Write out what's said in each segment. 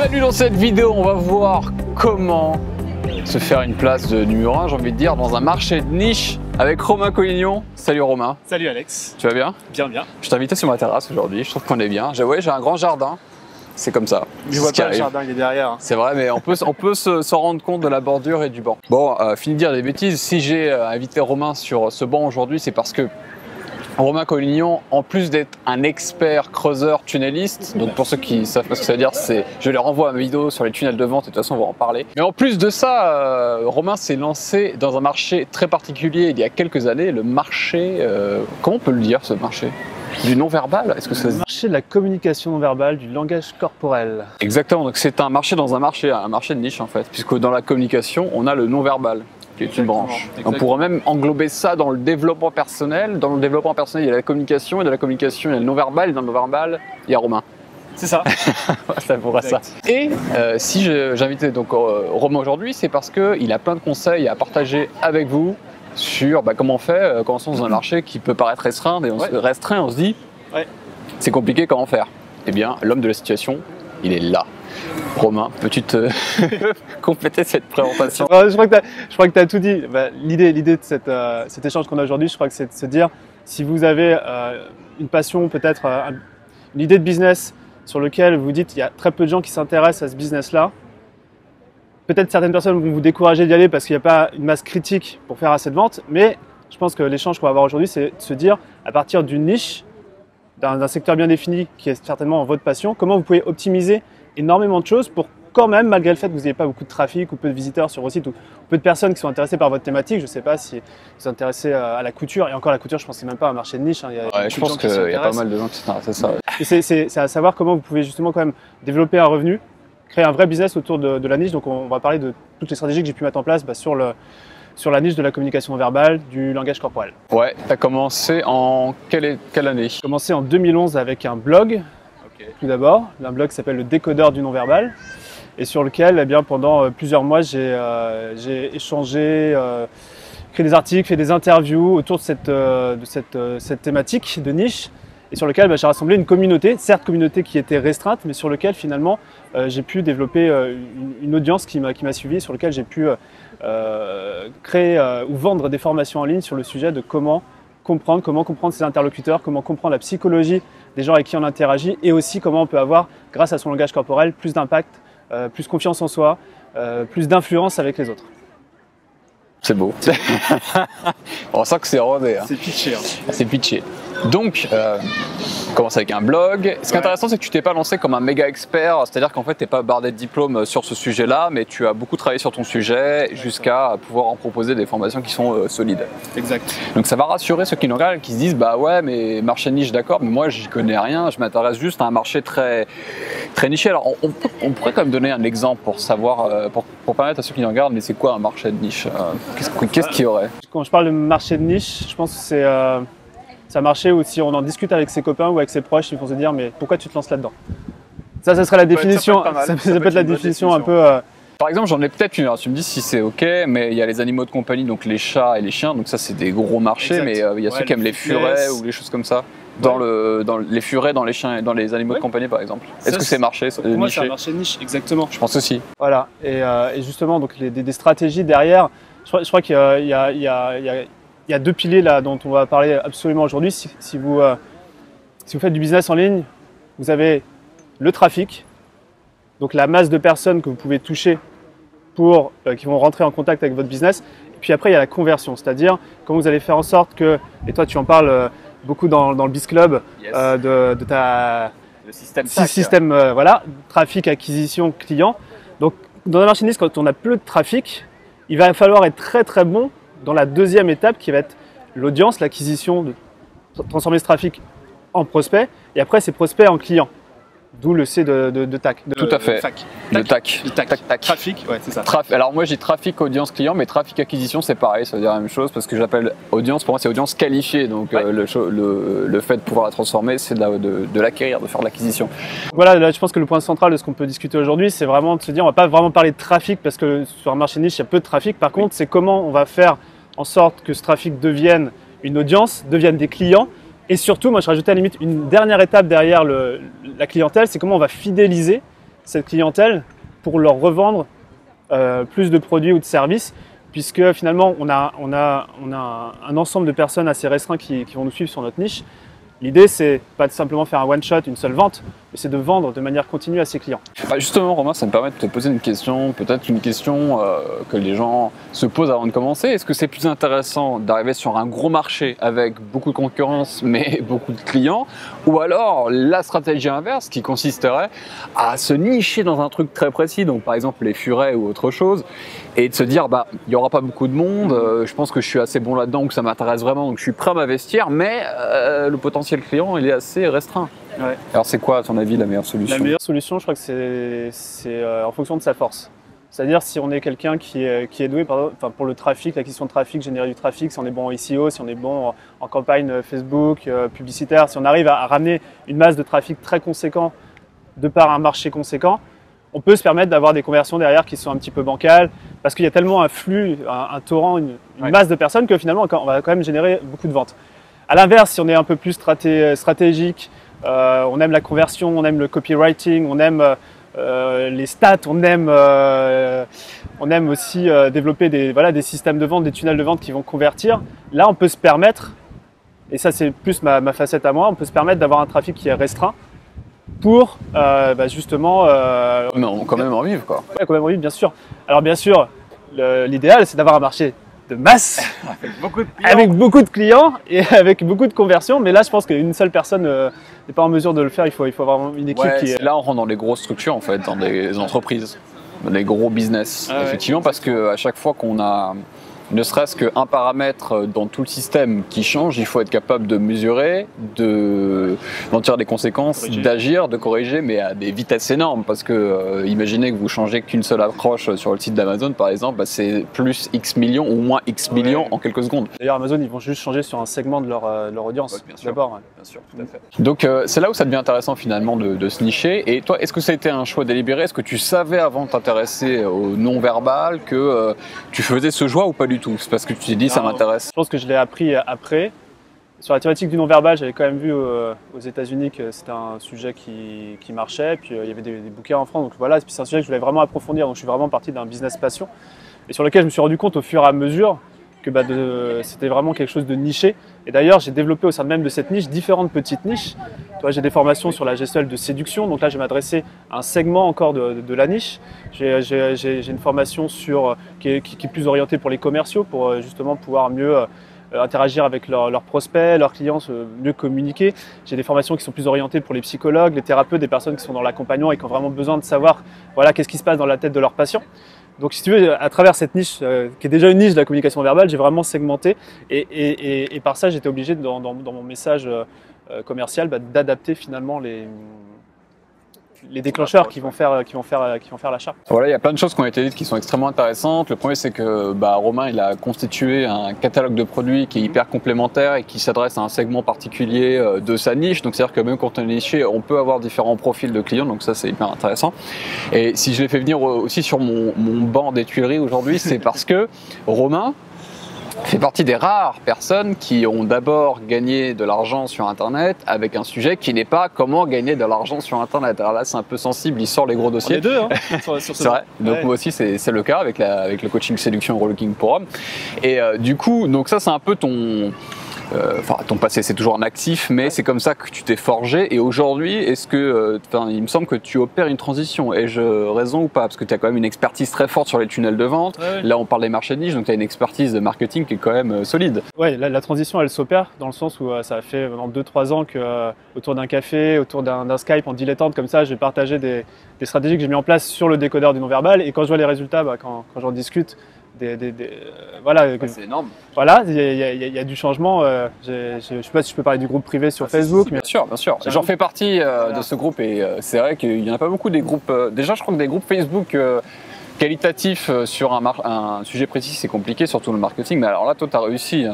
Salut, dans cette vidéo, on va voir comment se faire une place de numéro 1, j'ai envie de dire, dans un marché de niche avec Romain Collignon. Salut Romain. Salut Alex. Tu vas bien? Bien, bien. Je t'ai invité sur ma terrasse aujourd'hui, je trouve qu'on est bien. J'ai un grand jardin, c'est comme ça. Je vois pas le jardin, il est derrière. C'est vrai, mais on peut se rendre compte de la bordure et du banc. Bon, fini de dire des bêtises, si j'ai invité Romain sur ce banc aujourd'hui, c'est parce que Romain Collignon, en plus d'être un expert creuseur tunneliste, donc pour ceux qui savent pas ce que ça veut dire, je les renvoie à ma vidéo sur les tunnels de vente et de toute façon on va en parler. Mais en plus de ça, Romain s'est lancé dans un marché très particulier il y a quelques années, le marché, comment on peut le dire ce marché? Du non-verbal? Est-ce que ça se dit? Le marché de la communication non-verbale, du langage corporel. Exactement, donc c'est un marché dans un marché de niche en fait, puisque dans la communication, on a le non-verbal. Qui est une branche. On pourrait même englober ça dans le développement personnel. Dans le développement personnel, il y a la communication, et dans la communication, il y a le non-verbal, et dans le non-verbal, il y a Romain. C'est ça. Ça pourra ça. Et si j'invitais donc Romain aujourd'hui, c'est parce qu'il a plein de conseils à partager avec vous sur comment on fait quand on se lance dans un marché qui peut paraître restreint, et on se dit, c'est compliqué, comment faire? Eh bien, l'homme de la situation, il est là. Romain, peux-tu te compléter cette présentation? Je crois que tu as tout dit. L'idée de cet échange qu'on a aujourd'hui, je crois que c'est de se dire, si vous avez une passion, peut-être une idée de business sur lequel vous dites qu'il y a très peu de gens qui s'intéressent à ce business-là, peut-être certaines personnes vont vous décourager d'y aller parce qu'il n'y a pas une masse critique pour faire assez de ventes, mais je pense que l'échange qu'on va avoir aujourd'hui, c'est de se dire, à partir d'une niche, d'un secteur bien défini qui est certainement votre passion, comment vous pouvez optimiser énormément de choses pour quand même, malgré le fait que vous n'ayez pas beaucoup de trafic ou peu de visiteurs sur vos sites ou peu de personnes qui sont intéressées par votre thématique. Je ne sais pas si vous êtes intéressé à la couture, et encore la couture, je pense que ce n'est même pas un marché de niche. Je pense qu'il y a pas mal de gens qui s'intéressent à ça. Et c'est à savoir comment vous pouvez justement quand même développer un revenu, créer un vrai business autour de la niche. Donc on va parler de toutes les stratégies que j'ai pu mettre en place sur la niche de la communication verbale, du langage corporel. Ouais, tu as commencé en quelle année? J'ai commencé en 2011 avec un blog. Tout d'abord, un blog qui s'appelle le décodeur du non-verbal et sur lequel pendant plusieurs mois j'ai échangé, créé des articles, fait des interviews autour de cette thématique de niche et sur lequel j'ai rassemblé une communauté, certes communauté qui était restreinte, mais sur lequel finalement j'ai pu développer une audience qui m'a suivi, sur lequel j'ai pu créer ou vendre des formations en ligne sur le sujet de comment comprendre ses interlocuteurs, comment comprendre la psychologie des gens avec qui on interagit et aussi comment on peut avoir, grâce à son langage corporel, plus d'impact, plus confiance en soi, plus d'influence avec les autres. C'est beau. On sent que c'est rodé. C'est pitché. C'est pitché. Donc, on commence avec un blog. Ce qui est intéressant, c'est que tu t'es pas lancé comme un méga expert, c'est-à-dire qu'en fait, tu n'es pas bardé de diplômes sur ce sujet-là, mais tu as beaucoup travaillé sur ton sujet jusqu'à pouvoir en proposer des formations qui sont solides. Exact. Donc, ça va rassurer ceux qui nous regardent, qui se disent, bah ouais, mais marché de niche, d'accord, mais moi, j'y connais rien, je m'intéresse juste à un marché très niché. Alors, on pourrait quand même donner un exemple pour savoir, pour permettre à ceux qui nous regardent, mais c'est quoi un marché de niche? Qu'est-ce qu'il y aurait? Quand je parle de marché de niche, je pense que c'est un marché où si on en discute avec ses copains ou avec ses proches, ils vont se dire mais pourquoi tu te lances là-dedans? Ça serait la définition, ça peut être la définition un peu… Par exemple, j'en ai peut-être une, alors tu me dis si c'est ok, mais il y a les animaux de compagnie, donc les chats et les chiens, donc ça c'est des gros marchés, mais il y a ceux qui aiment les furets ou les choses comme ça. Dans les furets, dans les chiens, dans les animaux de compagnie par exemple. Est-ce que c'est marché Pour moi c'est un marché de niche, exactement. Je pense aussi. Voilà, et justement donc des stratégies derrière, je crois qu'il y a deux piliers là dont on va parler absolument aujourd'hui. Si vous faites du business en ligne, vous avez le trafic, donc la masse de personnes que vous pouvez toucher qui vont rentrer en contact avec votre business. Et puis après, il y a la conversion, c'est-à-dire comment vous allez faire en sorte que, et toi tu en parles beaucoup dans le Biz Club, de ta système trafic, acquisition, client. Donc dans un marché de niche, quand on a peu de trafic, il va falloir être très très bon dans la deuxième étape qui va être l'audience, l'acquisition, de transformer ce trafic en prospect et après ces prospects en clients. D'où le C de TAC. Tout à fait. De TAC. Trafic, ouais, c'est ça. Alors moi j'ai trafic, audience, client, mais trafic, acquisition c'est pareil, ça veut dire la même chose parce que j'appelle audience, pour moi c'est audience qualifiée, donc le fait de pouvoir la transformer c'est de l'acquérir, de faire de l'acquisition. Voilà, là, je pense que le point central de ce qu'on peut discuter aujourd'hui c'est vraiment de se dire on ne va pas vraiment parler de trafic parce que sur un marché niche il y a peu de trafic, par contre c'est comment on va faire en sorte que ce trafic devienne une audience, devienne des clients. Et surtout, moi je rajoutais à la limite une dernière étape derrière la clientèle, c'est comment on va fidéliser cette clientèle pour leur revendre plus de produits ou de services, puisque finalement on a un ensemble de personnes assez restreint qui vont nous suivre sur notre niche. L'idée, c'est pas de simplement faire un one-shot, une seule vente, mais c'est de vendre de manière continue à ses clients. Justement, Romain, ça me permet de te poser une question, peut-être une question que les gens se posent avant de commencer. Est-ce que c'est plus intéressant d'arriver sur un gros marché avec beaucoup de concurrence, mais beaucoup de clients, ou alors la stratégie inverse qui consisterait à se nicher dans un truc très précis, donc par exemple les furets ou autre chose, et de se dire, bah, il n'y aura pas beaucoup de monde, je pense que je suis assez bon là-dedans, que ça m'intéresse vraiment, donc je suis prêt à m'investir, mais le potentiel client, il est assez restreint. Ouais. Alors c'est quoi, à ton avis, la meilleure solution? La meilleure solution, je crois que c'est en fonction de sa force. C'est-à-dire si on est quelqu'un qui est doué pour le trafic, l'acquisition de trafic, générer du trafic, si on est bon en SEO, si on est bon en campagne Facebook, publicitaire, si on arrive à ramener une masse de trafic très conséquent de par un marché conséquent, on peut se permettre d'avoir des conversions derrière qui sont un petit peu bancales, parce qu'il y a tellement un flux, un torrent, une masse de personnes que finalement on va quand même générer beaucoup de ventes. A l'inverse, si on est un peu plus stratégique, on aime la conversion, on aime le copywriting, on aime les stats, on aime aussi développer des systèmes de vente, des tunnels de vente qui vont convertir. Là, on peut se permettre, et ça c'est plus ma facette à moi, on peut se permettre d'avoir un trafic qui est restreint pour justement… mais on quand même en vivre, quoi. Ouais, quand même en vivre, bien sûr. Alors bien sûr, l'idéal c'est d'avoir un marché de masse, avec beaucoup de clients et avec beaucoup de conversions, mais là je pense qu'une seule personne n'est pas en mesure de le faire, il faut avoir une équipe qui est… Là on rentre dans les grosses structures en fait, dans des entreprises, dans des gros business, effectivement, parce qu'à chaque fois qu'on a ne serait-ce qu'un paramètre dans tout le système qui change, il faut être capable de mesurer, d'en tirer des conséquences, d'agir, de corriger, mais à des vitesses énormes. Parce que imaginez que vous changez qu'une seule approche sur le site d'Amazon, par exemple, bah, c'est plus X millions ou moins X millions en quelques secondes. D'ailleurs, Amazon, ils vont juste changer sur un segment de leur audience, d'abord. Bien sûr, tout à fait. Donc c'est là où ça devient intéressant finalement de se nicher. Et toi, est-ce que ça a été un choix délibéré? Est-ce que tu savais avant de t'intéresser au non-verbal que tu faisais ce choix ou pas du tout? C'est parce que tu t'es dit ça m'intéresse? Je pense que je l'ai appris après. Sur la thématique du non-verbal, j'avais quand même vu aux États-Unis que c'était un sujet qui marchait. Puis il y avait des bouquins en France. Donc voilà, c'est un sujet que je voulais vraiment approfondir. Donc je suis vraiment parti d'un business passion et sur lequel je me suis rendu compte au fur et à mesure que c'était vraiment quelque chose de niché. Et d'ailleurs, j'ai développé au sein même de cette niche différentes petites niches. J'ai des formations sur la gestuelle de séduction. Donc là, je vais m'adresser à un segment encore de la niche. J'ai une formation qui est plus orientée pour les commerciaux, pour justement pouvoir mieux interagir avec leurs prospects, leurs clients, mieux communiquer. J'ai des formations qui sont plus orientées pour les psychologues, les thérapeutes, des personnes qui sont dans l'accompagnement et qui ont vraiment besoin de savoir qu'est-ce qui se passe dans la tête de leurs patients. Donc si tu veux, à travers cette niche, qui est déjà une niche de la communication verbale, j'ai vraiment segmenté et par ça, j'étais obligé dans mon message commercial d'adapter finalement les déclencheurs qui vont faire l'achat. Voilà, il y a plein de choses qui ont été dites qui sont extrêmement intéressantes. Le premier, c'est que Romain, il a constitué un catalogue de produits qui est hyper complémentaire et qui s'adresse à un segment particulier de sa niche. Donc c'est-à-dire que même quand on est niché, on peut avoir différents profils de clients. Donc ça, c'est hyper intéressant. Et si je l'ai fait venir aussi sur mon banc des Tuileries aujourd'hui, c'est parce que Romain fait partie des rares personnes qui ont d'abord gagné de l'argent sur Internet avec un sujet qui n'est pas comment gagner de l'argent sur Internet. Alors là, c'est un peu sensible, il sort les gros dossiers. Les deux, hein, c'est vrai. Donc moi aussi, c'est le cas avec le coaching séduction Relooking pour hommes. Et du coup, donc ça, c'est un peu ton passé, c'est toujours un actif, mais c'est comme ça que tu t'es forgé. Et aujourd'hui, est-ce que, il me semble que tu opères une transition. Ai-je raison ou pas? Parce que tu as quand même une expertise très forte sur les tunnels de vente. Là, on parle des marchés de niche, donc tu as une expertise de marketing qui est quand même solide. Oui, la transition, elle s'opère dans le sens où ça fait maintenant 2-3 ans que autour d'un café, autour d'un Skype en dilettante comme ça, je vais partager des stratégies que j'ai mis en place sur le décodeur du non-verbal. Et quand je vois les résultats, quand j'en discute, c'est énorme. Voilà, il y a du changement. Je ne sais pas si je peux parler du groupe privé sur Facebook. Bien sûr. J'en fais partie de ce groupe et c'est vrai qu'il n'y en a pas beaucoup des groupes. Déjà, je crois que des groupes Facebook qualitatifs sur un sujet précis, c'est compliqué, surtout le marketing. Mais alors là, toi, tu as réussi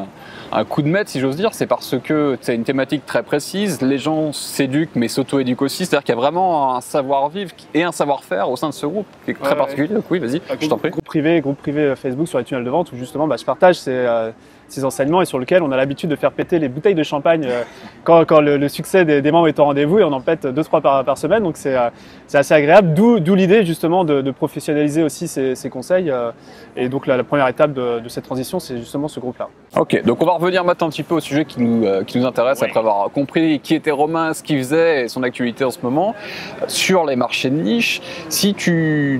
un coup de maître, si j'ose dire. C'est parce que tu as une thématique très précise. Les gens s'éduquent, mais s'auto-éduquent aussi. C'est-à-dire qu'il y a vraiment un savoir-vivre et un savoir-faire au sein de ce groupe qui est très particulier. Donc oui, vas-y, je t'en prie. Groupe privé Facebook sur les tunnels de vente où justement je partage ces enseignements et sur lequel on a l'habitude de faire péter les bouteilles de champagne quand le succès des membres est au rendez-vous et on en pète 2-3 par semaine. Donc c'est assez agréable, d'où l'idée justement de professionnaliser aussi ces conseils. Et donc la première étape de cette transition, c'est justement ce groupe-là. Ok, donc on va revenir maintenant un petit peu au sujet qui nous intéresse après avoir compris qui était Romain, ce qu'il faisait et son actualité en ce moment. Sur les marchés de niche,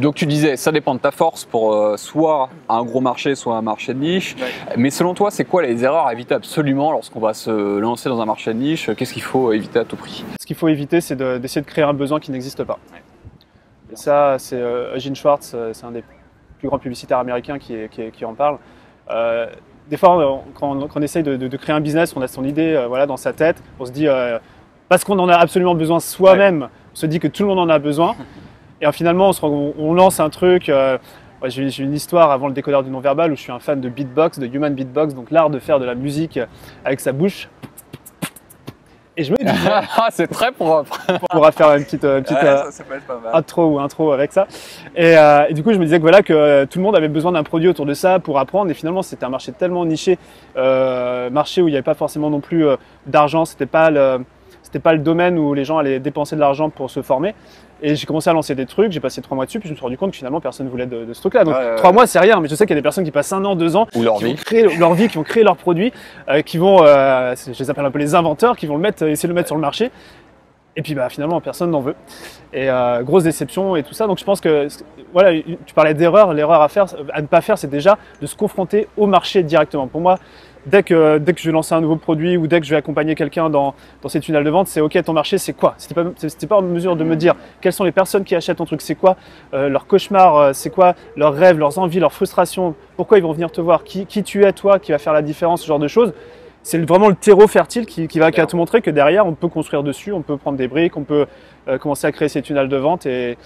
donc tu disais, ça dépend de ta force pour soit un gros marché, soit un marché de niche. Ouais. Mais selon toi, c'est quoi les erreurs à éviter absolument lorsqu'on va se lancer dans un marché de niche? Qu'est-ce qu'il faut éviter à tout prix? Ce qu'il faut éviter, c'est d'essayer de créer un besoin qui n'existe pas. Ouais. Et ça, c'est Eugene Schwartz, c'est un des plus grands publicitaires américains qui en parle. Des fois, quand on essaye de créer un business, on a son idée voilà, dans sa tête, on se dit, parce qu'on en a absolument besoin soi-même, ouais. On se dit que tout le monde en a besoin. Et finalement, on lance un truc. J'ai une histoire avant le décodeur du non-verbal où je suis un fan de beatbox, de human beatbox, donc l'art de faire de la musique avec sa bouche. Et je me disais, c'est très propre. On pourra faire une petite intro avec ça. Et du coup, je me disais que voilà que tout le monde avait besoin d'un produit autour de ça pour apprendre. Et finalement, c'était un marché tellement niché, marché où il n'y avait pas forcément non plus d'argent. C'était pas le domaine où les gens allaient dépenser de l'argent pour se former. Et j'ai commencé à lancer des trucs, j'ai passé 3 mois dessus, puis je me suis rendu compte que finalement personne ne voulait de ce truc-là. Donc 3 mois, c'est rien, mais je sais qu'il y a des personnes qui passent 1 an, 2 ans, qui vont créer leur produit, qui vont, je les appelle un peu les inventeurs, qui vont essayer de le mettre sur le marché. Et puis finalement, personne n'en veut. Et grosse déception et tout ça. Donc je pense que, voilà, tu parlais d'erreur, l'erreur à ne pas faire, c'est déjà de se confronter au marché directement. Pour moi, dès que je vais lancer un nouveau produit ou dès que je vais accompagner quelqu'un dans ces tunnels de vente, c'est OK, ton marché, c'est quoi? Si tu n'es pas en mesure de me dire quelles sont les personnes qui achètent ton truc, c'est quoi leur cauchemar, c'est quoi leurs rêves, leurs envies, leurs frustrations, pourquoi ils vont venir te voir, qui tu es toi, qui va faire la différence, ce genre de choses. C'est vraiment le terreau fertile qui va te montrer que derrière, on peut construire dessus, on peut prendre des briques, on peut commencer à créer ces tunnels de vente. Et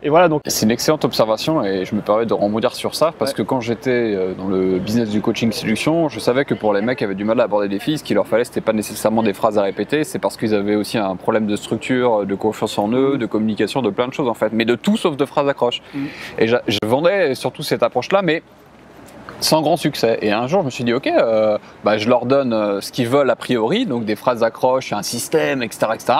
voilà, donc. C'est une excellente observation et je me permets de rebondir sur ça parce que quand j'étais dans le business du coaching séduction, je savais que pour les mecs qui avaient du mal à aborder des filles, ce qu'il leur fallait, c'était pas nécessairement des phrases à répéter, c'est parce qu'ils avaient aussi un problème de structure, de confiance en eux, de communication, de plein de choses en fait, mais de tout sauf de phrases accroches. Et je vendais surtout cette approche-là, mais sans grand succès. Et un jour, je me suis dit, ok, je leur donne ce qu'ils veulent a priori, donc des phrases d'accroche, un système, etc., etc.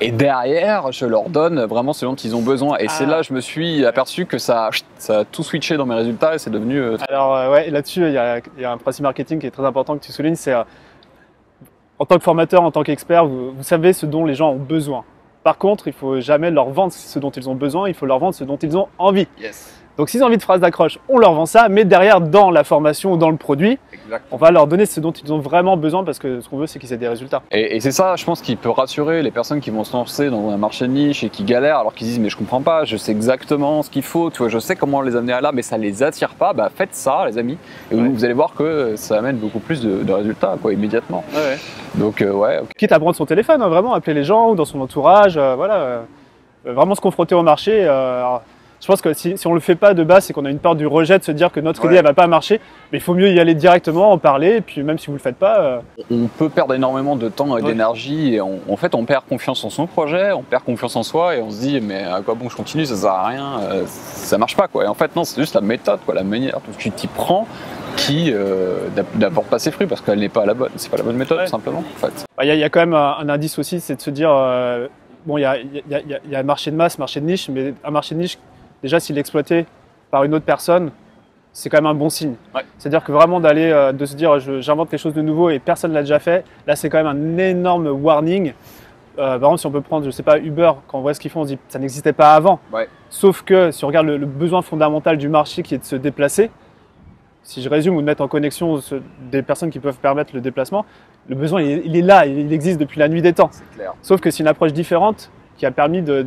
Et derrière, je leur donne vraiment ce dont ils ont besoin. Et c'est là que je me suis aperçu que ça a tout switché dans mes résultats et c'est devenu... Alors, ouais, là-dessus, il y a un principe marketing qui est très important que tu soulignes, c'est en tant que formateur, en tant qu'expert, vous savez ce dont les gens ont besoin. Par contre, il ne faut jamais leur vendre ce dont ils ont besoin, il faut leur vendre ce dont ils ont envie. Yes. Donc s'ils ont envie de phrases d'accroche, on leur vend ça, mais derrière, dans la formation ou dans le produit, on va leur donner ce dont ils ont vraiment besoin parce que ce qu'on veut, c'est qu'ils aient des résultats. Et c'est ça, je pense, qui peut rassurer les personnes qui vont se lancer dans un marché de niche et qui galèrent alors qu'ils disent mais je comprends pas, je sais exactement ce qu'il faut, tu vois, je sais comment les amener à là, mais ça les attire pas. Faites ça, les amis, et vous allez voir que ça amène beaucoup plus de résultats, quoi, immédiatement. Ouais. Donc okay. Quitte à prendre son téléphone, hein, vraiment appeler les gens ou dans son entourage, vraiment se confronter au marché. Je pense que si on ne le fait pas de base, c'est qu'on a une peur du rejet, de se dire que notre idée ne va pas marcher. Mais il faut mieux y aller directement, en parler. Et puis même si vous ne le faites pas… On peut perdre énormément de temps et d'énergie. Et en fait, on perd confiance en son projet, on perd confiance en soi. Et on se dit, mais à quoi bon je continue, ça ne sert à rien, ça ne marche pas, quoi. Et en fait, non, c'est juste la méthode, quoi, la manière dont tu t'y prends qui n'apporte pas ses fruits parce qu'elle n'est pas la bonne. C'est pas la bonne méthode, tout simplement, en fait. Il y a quand même un indice aussi, c'est de se dire… bon, il y a un marché de masse, marché de niche, mais un marché de niche… Déjà, s'il est exploité par une autre personne, c'est quand même un bon signe. Ouais. C'est-à-dire que vraiment de se dire j'invente quelque chose de nouveau et personne ne l'a déjà fait, là c'est quand même un énorme warning. Par exemple, si on peut prendre, je sais pas, Uber, quand on voit ce qu'ils font, on se dit ça n'existait pas avant. Ouais. Sauf que si on regarde le besoin fondamental du marché qui est de se déplacer, si je résume ou de mettre en connexion des personnes qui peuvent permettre le déplacement, le besoin il est là, il existe depuis la nuit des temps. C'est clair. Sauf que c'est une approche différente qui a permis de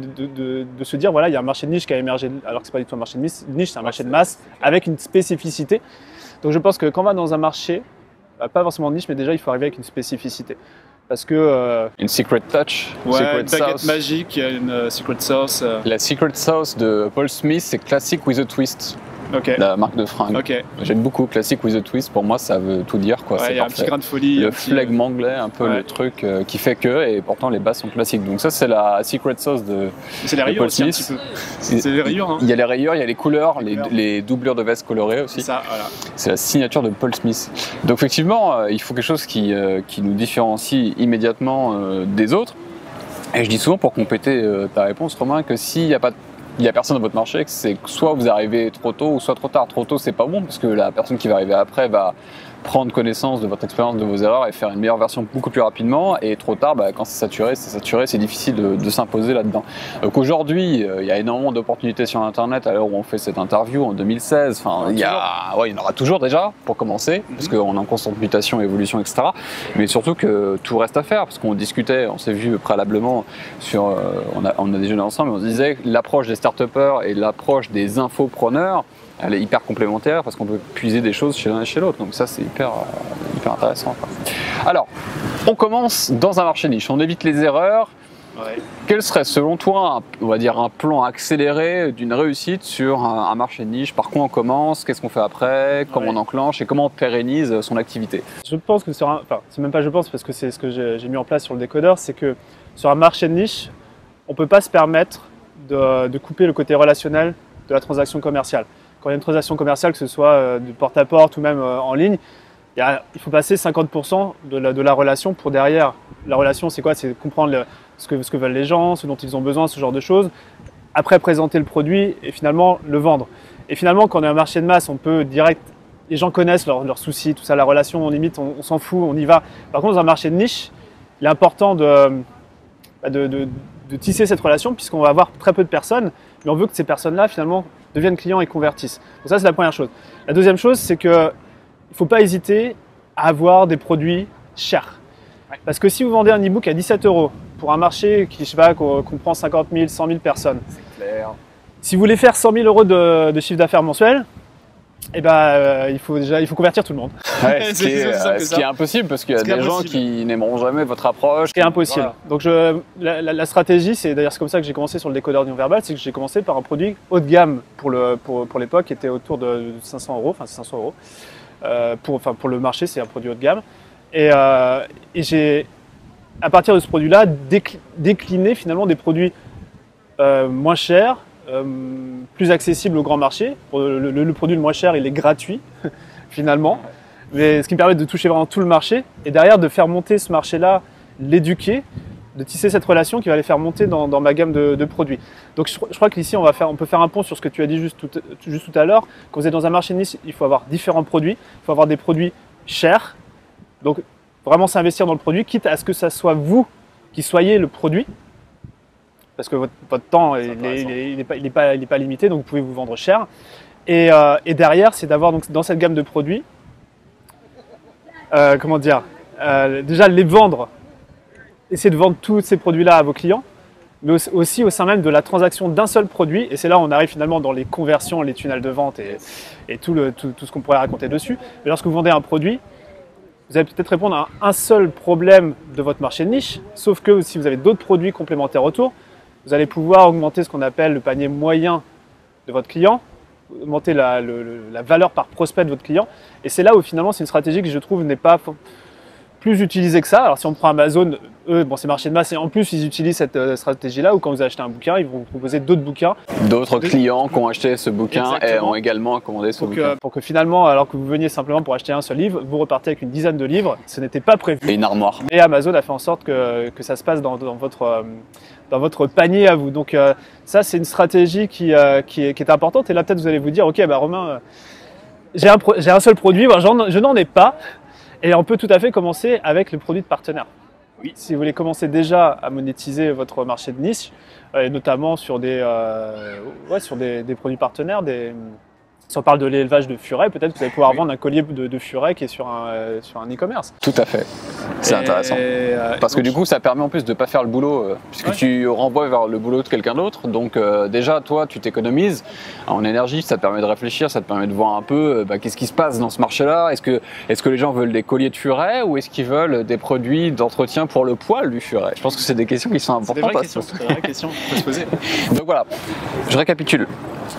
se dire, voilà, il y a un marché de niche qui a émergé, alors que ce n'est pas du tout un marché de niche, c'est un marché de masse avec une spécificité. Donc je pense que quand on va dans un marché, pas forcément de niche, mais déjà il faut arriver avec une spécificité. Parce que… une secret touch, une baguette magique, une secret sauce. La secret sauce de Paul Smith, c'est classic with a twist. la marque de fringues. J'aime beaucoup Classic with a Twist, pour moi ça veut tout dire, quoi. Il y a un petit grain de folie. Le flegme anglais, un peu le truc qui fait que, et pourtant les bases sont classiques. Donc ça c'est la secret sauce de C'est les rayures aussi un petit peu. C'est les rayures, hein. Il y a les rayures, il y a les couleurs, les doublures de veste colorées aussi. C'est ça, voilà. C'est la signature de Paul Smith. Donc effectivement, il faut quelque chose qui nous différencie immédiatement des autres. Et je dis souvent, pour compléter ta réponse, Romain, que s'il n'y a personne dans votre marché, que c'est soit vous arrivez trop tôt ou soit trop tard. Trop tôt, c'est pas bon, parce que la personne qui va arriver après va prendre connaissance de votre expérience, de vos erreurs et faire une meilleure version beaucoup plus rapidement. Et trop tard, quand c'est saturé, c'est difficile de s'imposer là-dedans. Donc aujourd'hui, il y a énormément d'opportunités sur Internet à l'heure où on fait cette interview en 2016. Enfin, il y en aura toujours déjà, pour commencer, parce qu'on est en constante mutation, évolution, etc. Mais surtout que tout reste à faire, parce qu'on discutait, on s'est vu préalablement sur, on a déjeuné ensemble, et on se disait que l'approche des start-upers et l'approche des infopreneurs, elle est hyper complémentaire parce qu'on peut puiser des choses chez l'un et chez l'autre. Donc ça, c'est hyper intéressant, quoi. Alors, on commence dans un marché niche. On évite les erreurs. Quel serait, selon toi, on va dire un plan accéléré d'une réussite sur un marché niche? Par quoi on commence? Qu'est-ce qu'on fait après? Comment on enclenche? Et comment on pérennise son activité? Je pense que c'est même pas je pense, parce que c'est ce que j'ai mis en place sur le décodeur, c'est que sur un marché de niche, on ne peut pas se permettre de couper le côté relationnel de la transaction commerciale. Quand il y a une transaction commerciale, que ce soit du porte-à-porte ou même en ligne, il faut passer 50% de la relation pour derrière. La relation, c'est quoi? C'est comprendre ce que veulent les gens, ce dont ils ont besoin, ce genre de choses. Après, présenter le produit et finalement le vendre. Et finalement, quand on est un marché de masse, on peut direct. Les gens connaissent leurs soucis, tout ça, la relation, limite, on s'en fout, on y va. Par contre, dans un marché de niche, il est important de tisser cette relation, puisqu'on va avoir très peu de personnes, mais on veut que ces personnes-là, finalement, deviennent clients et convertissent. Donc ça, c'est la première chose. La deuxième chose, c'est qu'il ne faut pas hésiter à avoir des produits chers. Parce que si vous vendez un e-book à 17 € pour un marché qui, je sais pas, comprend 50 000, 100 000 personnes, c'est clair. Si vous voulez faire 100 000 € de chiffre d'affaires mensuel, il faut convertir tout le monde. Ouais, ce qui est impossible, parce qu'il y a des gens qui n'aimeront jamais votre approche. Ce qui est impossible. Voilà. Donc la stratégie, c'est d'ailleurs comme ça que j'ai commencé sur le décodeur non-verbal, c'est que j'ai commencé par un produit haut de gamme pour l'époque, qui était autour de 500 €, enfin 500 €. Pour le marché, c'est un produit haut de gamme. Et j'ai, à partir de ce produit-là, décliné finalement des produits moins chers, plus accessible au grand marché. Le produit le moins cher, il est gratuit finalement, mais ce qui me permet de toucher vraiment tout le marché et derrière de faire monter ce marché-là, l'éduquer, de tisser cette relation qui va les faire monter dans ma gamme de produits. Donc je crois qu'ici on peut faire un pont sur ce que tu as dit juste tout à l'heure. Quand vous êtes dans un marché de niche, il faut avoir différents produits, il faut avoir des produits chers, donc vraiment s'investir dans le produit, quitte à ce que ça soit vous qui soyez le produit. Parce que votre temps, il n'est pas limité, donc vous pouvez vous vendre cher. Et derrière, c'est d'avoir dans cette gamme de produits, déjà les vendre, essayer de vendre tous ces produits-là à vos clients, mais aussi au sein même de la transaction d'un seul produit. Et c'est là où on arrive finalement dans les conversions, les tunnels de vente et tout ce qu'on pourrait raconter dessus. Mais lorsque vous vendez un produit, vous allez peut-être répondre à un seul problème de votre marché de niche, sauf que si vous avez d'autres produits complémentaires autour, vous allez pouvoir augmenter ce qu'on appelle le panier moyen de votre client, augmenter la valeur par prospect de votre client. Et c'est là où finalement c'est une stratégie que je trouve n'est pas plus utilisée que ça. Alors si on prend Amazon, eux, c'est marché de masse et en plus ils utilisent cette stratégie-là où quand vous achetez un bouquin, ils vont vous proposer d'autres bouquins. D'autres clients qui ont acheté ce bouquin et ont également commandé ce bouquin. Pour que finalement, alors que vous veniez simplement pour acheter un seul livre, vous repartez avec une dizaine de livres. Ce n'était pas prévu. Et une armoire. Et Amazon a fait en sorte que ça se passe dans votre panier à vous. Donc ça, c'est une stratégie qui est importante. Et là, peut-être vous allez vous dire, ok, Romain, j'ai un seul produit, je n'en ai pas. Et on peut tout à fait commencer avec le produit de partenaire. Oui. Si vous voulez commencer déjà à monétiser votre marché de niche, et notamment sur des produits partenaires, si on parle de l'élevage de furets, peut-être que vous allez pouvoir vendre un collier de furets qui est sur un e-commerce. Tout à fait. C'est intéressant. Parce que du coup, ça permet en plus de ne pas faire le boulot, puisque tu renvoies vers le boulot de quelqu'un d'autre. Donc déjà, toi, tu t'économises en énergie, ça te permet de réfléchir, ça te permet de voir un peu qu'est-ce qui se passe dans ce marché-là. Est-ce que les gens veulent des colliers de furets ou est-ce qu'ils veulent des produits d'entretien pour le poil du furet? Je pense que c'est des questions qui sont importantes. C'est des vraies questions qu'on peut se poser. Donc voilà, je récapitule.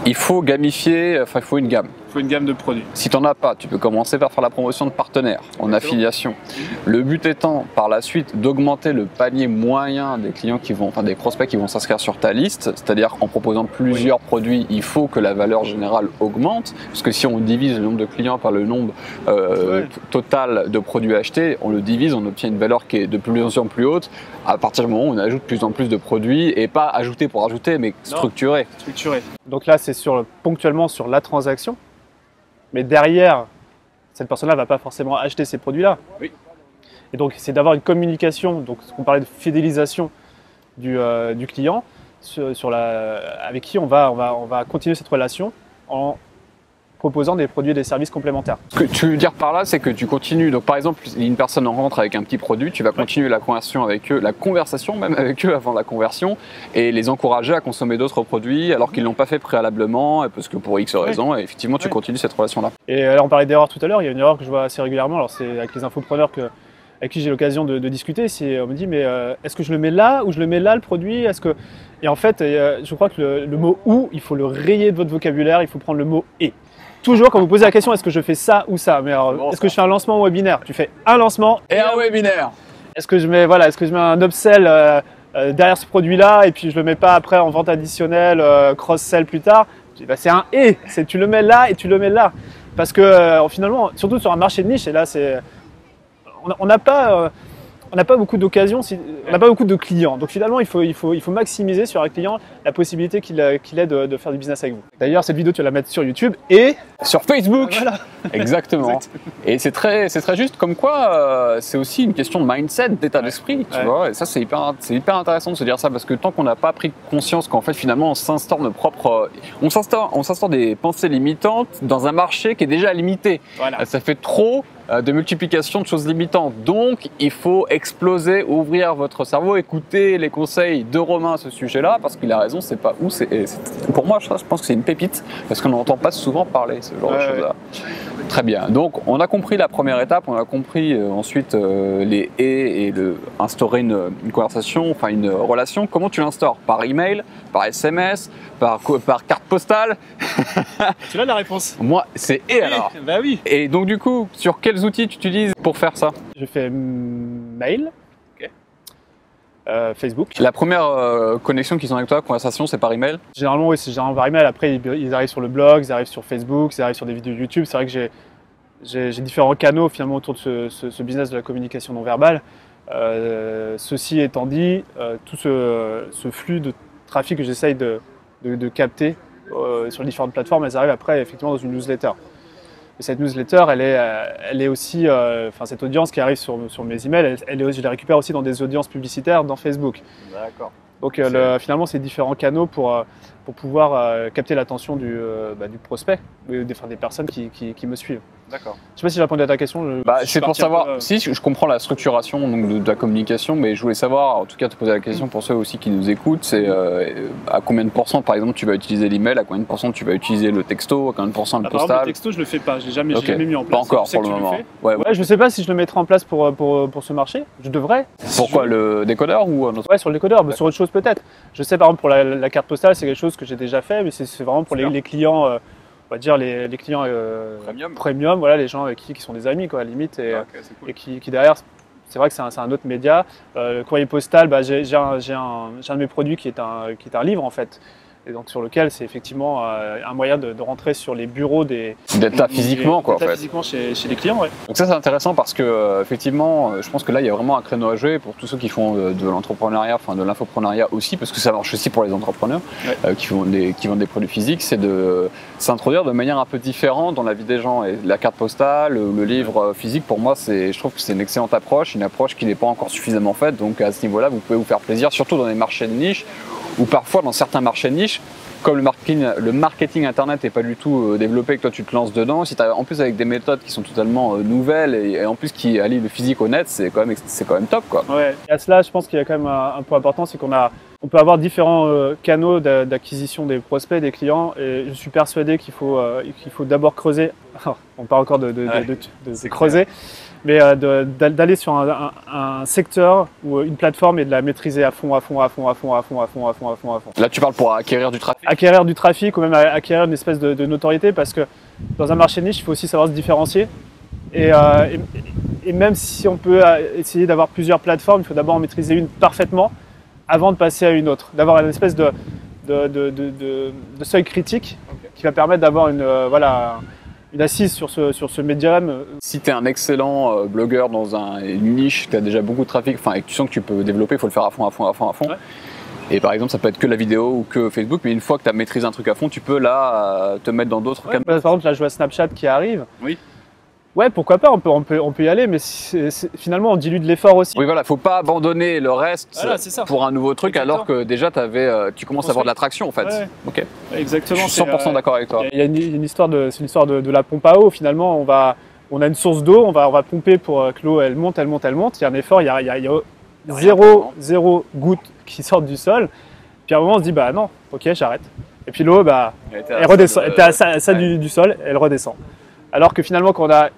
Il faut gamifier, enfin il faut une gamme. Il faut une gamme de produits. Si tu n'en as pas, tu peux commencer par faire la promotion de partenaires en affiliation. Le but étant par la suite d'augmenter le panier moyen des clients qui vont, enfin des prospects qui vont s'inscrire sur ta liste, c'est-à-dire en proposant plusieurs produits, il faut que la valeur générale augmente, parce que si on divise le nombre de clients par le nombre total de produits achetés, on le divise, on obtient une valeur qui est de plus en plus haute à partir du moment où on ajoute de plus en plus de produits et pas ajouter pour ajouter, mais structurer. Structuré. Donc là, c'est ponctuellement sur la transaction. Mais derrière, cette personne-là ne va pas forcément acheter ces produits-là. Oui. Et donc, c'est d'avoir une communication, donc on parlait de fidélisation du client, avec qui on va continuer cette relation en proposant des produits et des services complémentaires. Ce que tu veux dire par là, c'est que tu continues. Donc, par exemple, une personne rentre avec un petit produit, tu vas continuer la conversation avec eux, la conversation même avec eux avant la conversion, et les encourager à consommer d'autres produits alors qu'ils ne l'ont pas fait préalablement, parce que pour X raisons, et effectivement, tu continues cette relation-là. Et là, on parlait d'erreur tout à l'heure. Il y a une erreur que je vois assez régulièrement. Alors, c'est avec les infopreneurs avec qui j'ai l'occasion de discuter. On me dit, mais est-ce que je le mets là ou je le mets là, le produit? Et en fait, je crois que le mot ou, il faut le rayer de votre vocabulaire. Il faut prendre le mot et. Toujours, quand vous posez la question, est-ce que je fais ça ou ça? Mais alors, est-ce que je fais un lancement webinaire? Tu fais un lancement et un webinaire. Est-ce que je mets un upsell derrière ce produit-là et puis je le mets pas après en vente additionnelle, cross-sell plus tard? Bah, c'est un et. Tu le mets là et tu le mets là. Parce que finalement, surtout sur un marché de niche, et là, on n'a pas beaucoup d'occasions, on n'a pas beaucoup de clients. Donc finalement, il faut maximiser sur un client la possibilité qu'il ait de faire du business avec vous. D'ailleurs, cette vidéo, tu vas la mettre sur YouTube et sur Facebook. Voilà. Exactement. Et c'est très juste, comme quoi c'est aussi une question de mindset, d'état d'esprit, tu vois. Et ça, c'est hyper intéressant de se dire ça, parce que tant qu'on n'a pas pris conscience qu'en fait, finalement, on s'instaure des pensées limitantes dans un marché qui est déjà limité. Voilà. Ça fait trop de multiplication de choses limitantes. Donc, il faut exploser, ouvrir votre cerveau, écouter les conseils de Romain à ce sujet-là, parce qu'il a raison, c'est pas où. Pour moi, je pense que c'est une pépite, parce qu'on n'entend pas souvent parler ce genre de choses-là. Très bien. Donc, on a compris la première étape, on a compris ensuite les et instaurer une conversation, enfin une relation. Comment tu l'instaures? Par email, par SMS, par carte postale? Tu as la réponse. Moi, c'est et alors. Bah oui. Et donc, du coup, sur quels outils tu utilises pour faire ça? Je fais mail. Facebook. La première connexion qu'ils ont avec toi, conversation, c'est par email? Généralement, oui, c'est généralement par email. Après, ils arrivent sur le blog, ils arrivent sur Facebook, ils arrivent sur des vidéos YouTube. C'est vrai que j'ai différents canaux finalement autour de ce business de la communication non verbale. Ceci étant dit, tout ce flux de trafic que j'essaye de capter sur les différentes plateformes, elles arrivent après effectivement dans une newsletter. Et cette newsletter, elle est aussi, cette audience qui arrive sur mes emails, je les récupère aussi dans des audiences publicitaires dans Facebook. D'accord. Donc finalement, c'est différents canaux pour pouvoir capter l'attention du prospect, des personnes qui me suivent. D'accord. Je ne sais pas si j'ai répondu à ta question. C'est pour savoir, si je comprends la structuration donc, de la communication, mais je voulais savoir, en tout cas te poser la question pour ceux aussi qui nous écoutent, c'est à combien de pourcents par exemple tu vas utiliser l'email, à combien de pourcents tu vas utiliser le texto, à combien de pourcents le postal? Le texto je le fais pas, j'ai jamais mis en place. Pas encore pour le moment. Je ne sais pas si je le mettrai en place pour ce marché, je devrais. Pourquoi le décodeur ou un autre? Ouais, sur le décodeur, mais sur autre chose peut-être. Je sais par exemple pour la carte postale, c'est quelque chose que j'ai déjà fait, mais c'est vraiment pour les clients. On va dire les clients premium, voilà, les gens avec qui sont des amis quoi, à la limite, et qui derrière, c'est vrai que c'est un autre média. Le courrier postal, j'ai un de mes produits qui est un livre en fait, et donc sur lequel c'est effectivement un moyen de rentrer sur les bureaux d'être là physiquement quoi en fait. Physiquement chez les clients, ouais. Donc ça c'est intéressant parce que effectivement, je pense que là il y a vraiment un créneau à jouer pour tous ceux qui font de l'entrepreneuriat, enfin de l'infoprenariat aussi, parce que ça marche aussi pour les entrepreneurs qui vendent des produits physiques, c'est de s'introduire de manière un peu différente dans la vie des gens. Et la carte postale, le livre physique, pour moi, je trouve que c'est une excellente approche, une approche qui n'est pas encore suffisamment faite. Donc à ce niveau-là, vous pouvez vous faire plaisir, surtout dans les marchés de niche, ou parfois dans certains marchés de niche, comme le marketing internet n'est pas du tout développé, que toi tu te lances dedans, si tu as en plus avec des méthodes qui sont totalement nouvelles et en plus qui allient le physique au net, c'est quand même top quoi. Ouais. Et à cela, je pense qu'il y a quand même un point important, c'est qu'on on peut avoir différents canaux d'acquisition des prospects, des clients, et je suis persuadé qu'il faut d'abord creuser. On parle encore de creuser, mais d'aller sur un secteur ou une plateforme et de la maîtriser à fond. Là, tu parles pour acquérir du trafic. Acquérir du trafic ou même acquérir une espèce de notoriété, parce que dans un marché niche, il faut aussi savoir se différencier. Et même si on peut essayer d'avoir plusieurs plateformes, il faut d'abord en maîtriser une parfaitement avant de passer à une autre, d'avoir une espèce de seuil critique qui va permettre d'avoir une assise sur ce médium. Si tu es un excellent blogueur dans une niche, tu as déjà beaucoup de trafic, et que tu sens que tu peux développer, il faut le faire à fond. Ouais. Et par exemple, ça peut être que la vidéo ou que Facebook, mais une fois que tu as maîtrisé un truc à fond, tu peux là te mettre dans d'autres canaux. Par exemple, là, je vois Snapchat qui arrive. Oui. Ouais, pourquoi pas, on peut y aller, mais finalement, on dilue de l'effort aussi. Oui, voilà, faut pas abandonner le reste pour un nouveau truc. Exactement. Alors que déjà, tu commences à avoir de l'attraction en fait. Ouais. Ok. Exactement. Je suis 100% d'accord avec toi. Il y a une histoire de la pompe à eau. Finalement, on a une source d'eau, on va pomper pour que l'eau elle monte. Il y a un effort, il y a zéro goutte qui sort du sol. Puis à un moment, on se dit bah non, ok, j'arrête. Et puis l'eau, elle redescend. Elle était à ça du sol, elle redescend. Alors que finalement, quand on a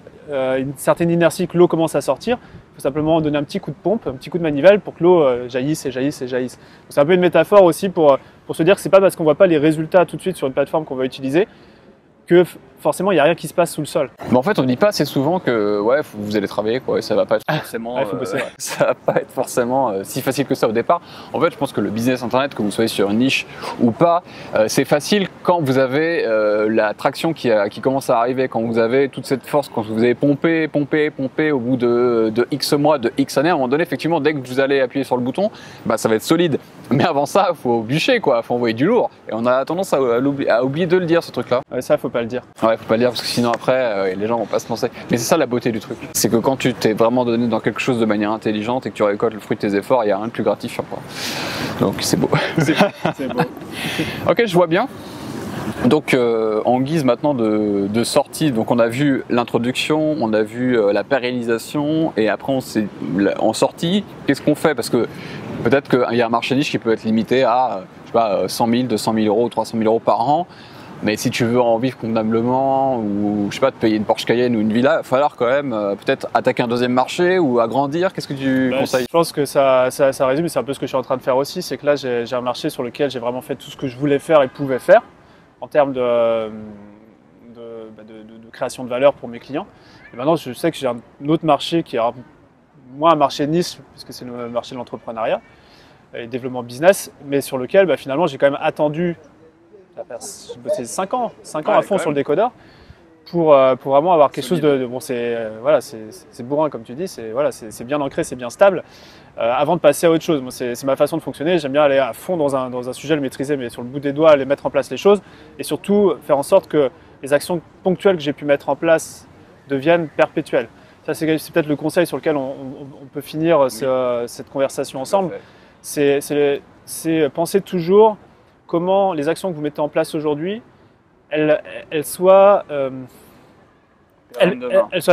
une certaine inertie, que l'eau commence à sortir, il faut simplement donner un petit coup de pompe, un petit coup de manivelle pour que l'eau jaillisse. C'est un peu une métaphore aussi pour se dire que c'est pas parce qu'on voit pas les résultats tout de suite sur une plateforme qu'on va utiliser que forcément il n'y a rien qui se passe sous le sol. Mais en fait, on ne dit pas assez souvent que vous allez travailler, et ça va pas être forcément, ça va pas être forcément si facile que ça au départ. En fait, je pense que le business internet, que vous soyez sur une niche ou pas, c'est facile quand vous avez la traction qui commence à arriver, quand vous avez toute cette force, quand vous avez pompé au bout de X mois, de X années. À un moment donné, effectivement, dès que vous allez appuyer sur le bouton, ça va être solide. Mais avant ça, il faut bûcher, faut envoyer du lourd. Et on a tendance à oublier de le dire, ce truc-là. Ouais, ça, faut pas le dire. Ouais, faut pas le dire parce que sinon après, les gens vont pas se lancer. Mais c'est ça la beauté du truc. C'est que quand tu t'es vraiment donné dans quelque chose de manière intelligente et que tu récoltes le fruit de tes efforts, il n'y a rien de plus gratifiant, quoi. Donc c'est beau. C'est beau. Ok, je vois bien. Donc en guise maintenant de sortie, donc on a vu l'introduction, on a vu la pérennisation et après en sortie, qu'est-ce qu'on fait? Parce que peut-être qu'il y a un marché niche qui peut être limité à 100 000, 200 000 euros, 300 000 euros par an. Mais si tu veux en vivre convenablement ou te payer une Porsche Cayenne ou une villa, il va falloir quand même peut-être attaquer un deuxième marché ou agrandir. Qu'est-ce que tu conseilles? Je pense que ça résume, et c'est un peu ce que je suis en train de faire aussi. C'est que là, j'ai un marché sur lequel j'ai vraiment fait tout ce que je voulais faire et pouvais faire en termes de création de valeur pour mes clients. Et maintenant, je sais que j'ai un autre marché qui est moins un marché niche, puisque c'est le marché de l'entrepreneuriat et développement business, mais sur lequel finalement j'ai quand même attendu. J'ai bossé 5 ans à fond sur le décodeur pour vraiment avoir quelque chose de bon, c'est bourrin comme tu dis, c'est bien ancré, c'est bien stable avant de passer à autre chose. Moi, c'est ma façon de fonctionner, j'aime bien aller à fond dans un sujet, le maîtriser, mais sur le bout des doigts, aller mettre en place les choses et surtout faire en sorte que les actions ponctuelles que j'ai pu mettre en place deviennent perpétuelles. Ça, c'est peut-être le conseil sur lequel on peut finir cette conversation ensemble. C'est penser toujours comment les actions que vous mettez en place aujourd'hui, elles soient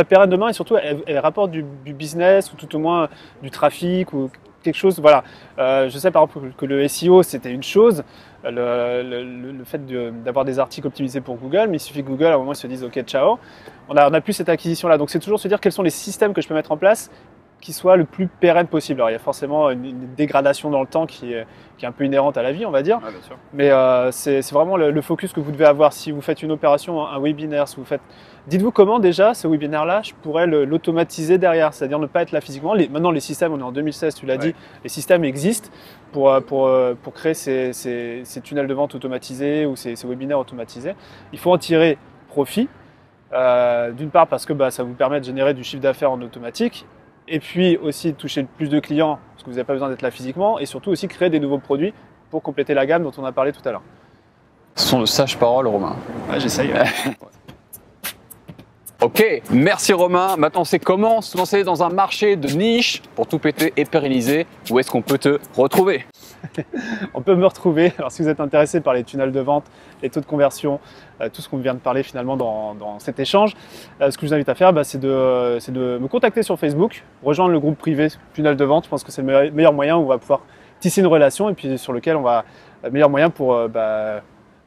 pérennes demain et surtout elles rapportent du business ou tout au moins du trafic ou quelque chose. Voilà. Je sais par exemple que le SEO c'était une chose, le fait d'avoir des articles optimisés pour Google, mais il suffit que Google à un moment ils se disent ok ciao, on a plus cette acquisition là. Donc c'est toujours se dire quels sont les systèmes que je peux mettre en place qui soit le plus pérenne possible. Alors il y a forcément une dégradation dans le temps qui est un peu inhérente à la vie, on va dire. Ouais, bien sûr. Mais c'est vraiment le focus que vous devez avoir si vous faites une opération, un webinaire. Si vous faites, dites-vous comment déjà ce webinaire-là, je pourrais l'automatiser derrière, c'est-à-dire ne pas être là physiquement. Maintenant les systèmes, on est en 2016, tu l'as dit, les systèmes existent pour créer ces tunnels de vente automatisés ou ces webinaires automatisés. Il faut en tirer profit. D'une part parce que ça vous permet de générer du chiffre d'affaires en automatique. Et puis aussi toucher plus de clients parce que vous n'avez pas besoin d'être là physiquement et surtout aussi créer des nouveaux produits pour compléter la gamme dont on a parlé tout à l'heure. Ce sont de sages paroles, Romain. Ouais, j'essaye. Ok, merci Romain. Maintenant, c'est comment se lancer dans un marché de niche pour tout péter et pérenniser. Où est-ce qu'on peut te retrouver? On peut me retrouver. Alors, si vous êtes intéressé par les tunnels de vente, les taux de conversion, tout ce qu'on vient de parler finalement dans cet échange, ce que je vous invite à faire, c'est de me contacter sur Facebook, rejoindre le groupe privé tunnel de vente. Je pense que c'est le meilleur moyen où on va pouvoir tisser une relation et puis sur lequel on va le meilleur moyen pour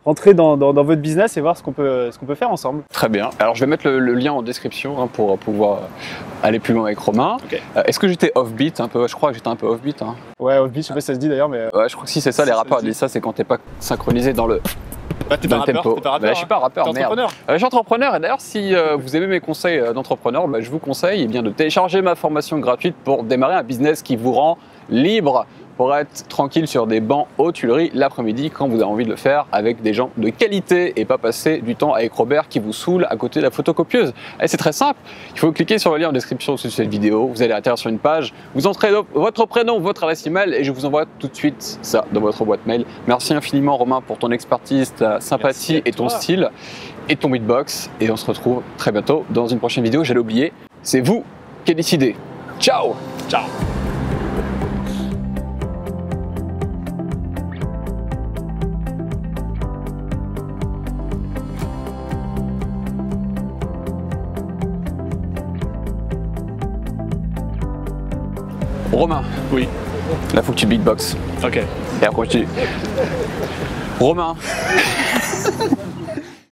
rentrer dans votre business et voir ce qu'on peut faire ensemble. Très bien. Alors je vais mettre le lien en description pour pouvoir aller plus loin avec Romain. Okay. Est-ce que j'étais offbeat un peu? Je crois que j'étais un peu offbeat. Hein. Ouais, offbeat, je sais pas si ça se dit d'ailleurs, mais. Ouais, je crois que si c'est ça, les rappeurs disent ça, c'est quand t'es pas synchronisé dans le. T'es pas rappeur, tempo. T'es pas rappeur, je suis pas rappeur, t'es merde. entrepreneur. Je suis entrepreneur et d'ailleurs si vous aimez mes conseils d'entrepreneur, je vous conseille bien de télécharger ma formation gratuite pour démarrer un business qui vous rend libre pour être tranquille sur des bancs aux Tuileries l'après-midi quand vous avez envie de le faire avec des gens de qualité et pas passer du temps avec Robert qui vous saoule à côté de la photocopieuse. Et c'est très simple, il faut cliquer sur le lien en description sous cette vidéo, vous allez atterrir sur une page, vous entrez votre prénom, votre adresse email et je vous envoie tout de suite ça dans votre boîte mail. Merci infiniment Romain pour ton expertise, ta sympathie et ton style et ton beatbox et on se retrouve très bientôt dans une prochaine vidéo, j'allais oublier, c'est vous qui décidez. Ciao. Ciao. Romain. Oui. Là, faut que tu beatbox. Ok. Et après, je dis Romain.